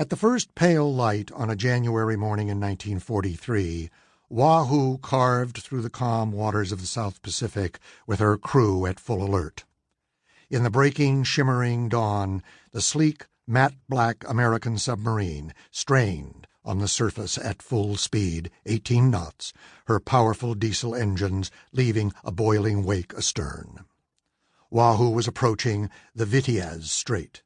At the first pale light on a January morning in 1943, Wahoo carved through the calm waters of the South Pacific with her crew at full alert. In the breaking, shimmering dawn, the sleek, matte-black American submarine strained on the surface at full speed, 18 knots, her powerful diesel engines leaving a boiling wake astern. Wahoo was approaching the Vitiaz Strait,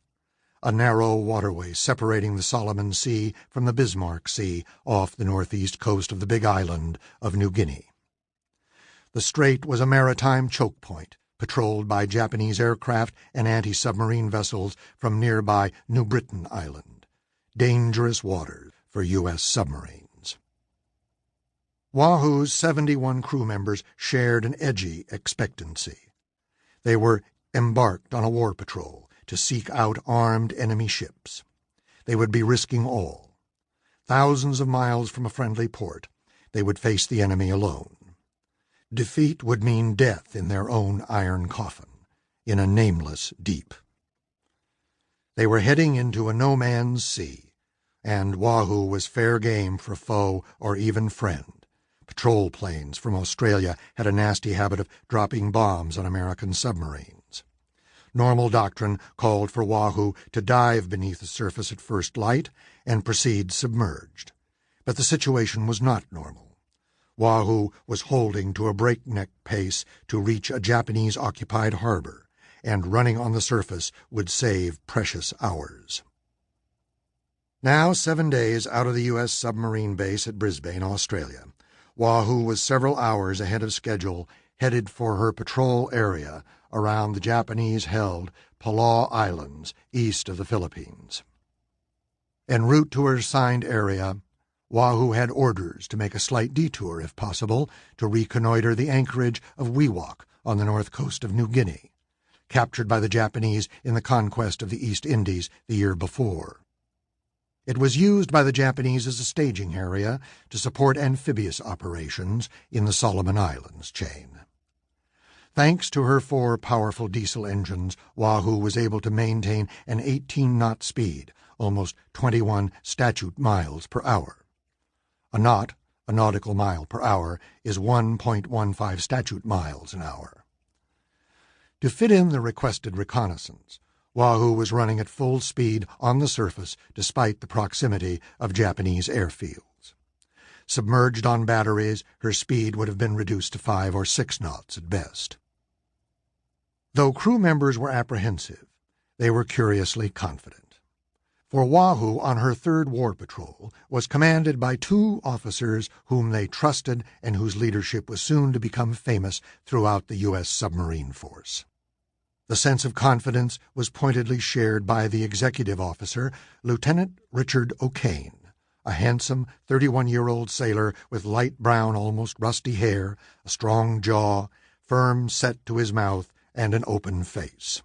a narrow waterway separating the Solomon Sea from the Bismarck Sea off the northeast coast of the big island of New Guinea. The strait was a maritime choke point, patrolled by Japanese aircraft and anti-submarine vessels from nearby New Britain Island, dangerous waters for U.S. submarines. Wahoo's 71 crew members shared an edgy expectancy. They were embarked on a war patrol to seek out armed enemy ships. They would be risking all. Thousands of miles from a friendly port, they would face the enemy alone. Defeat would mean death in their own iron coffin, in a nameless deep. They were heading into a no-man's sea, and Wahoo was fair game for foe or even friend. Patrol planes from Australia had a nasty habit of dropping bombs on American submarines. Normal doctrine called for Wahoo to dive beneath the surface at first light and proceed submerged. But the situation was not normal. Wahoo was holding to a breakneck pace to reach a Japanese-occupied harbor, and running on the surface would save precious hours. Now 7 days out of the U.S. submarine base at Brisbane, Australia, Wahoo was several hours ahead of schedule, headed for her patrol area around the Japanese-held Palau Islands east of the Philippines. En route to her assigned area, Wahoo had orders to make a slight detour, if possible, to reconnoiter the anchorage of Wewak on the north coast of New Guinea, captured by the Japanese in the conquest of the East Indies the year before. It was used by the Japanese as a staging area to support amphibious operations in the Solomon Islands chain. Thanks to her 4 powerful diesel engines, Wahoo was able to maintain an 18-knot speed, almost 21 statute miles per hour. A knot, a nautical mile per hour, is 1.15 statute miles an hour. To fit in the requested reconnaissance, Wahoo was running at full speed on the surface despite the proximity of Japanese airfields. Submerged on batteries, her speed would have been reduced to 5 or 6 knots at best. Though crew members were apprehensive, they were curiously confident. For Wahoo, on her 3rd war patrol, was commanded by 2 officers whom they trusted and whose leadership was soon to become famous throughout the U.S. submarine force. The sense of confidence was pointedly shared by the executive officer, Lieutenant Richard O'Kane, a handsome 31-year-old sailor with light brown, almost rusty hair, a strong jaw, firm set to his mouth, and an open face.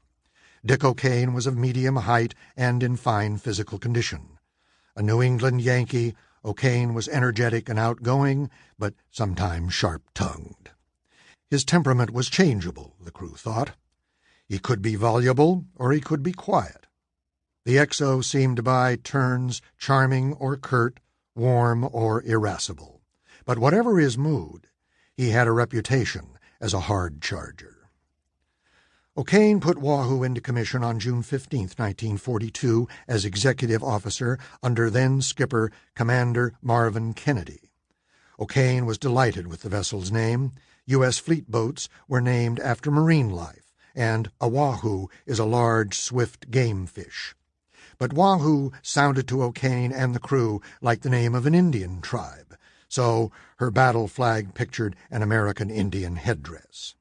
Dick O'Kane was of medium height and in fine physical condition. A New England Yankee, O'Kane was energetic and outgoing, but sometimes sharp-tongued. His temperament was changeable, the crew thought. He could be voluble, or he could be quiet. The XO seemed by turns charming or curt, warm or irascible. But whatever his mood, he had a reputation as a hard charger. O'Kane put Wahoo into commission on June 15, 1942, as executive officer under then-skipper Commander Marvin Kennedy. O'Kane was delighted with the vessel's name. U.S. fleet boats were named after marine life, and a wahoo is a large, swift game fish. But Wahoo sounded to O'Kane and the crew like the name of an Indian tribe, so her battle flag pictured an American Indian headdress.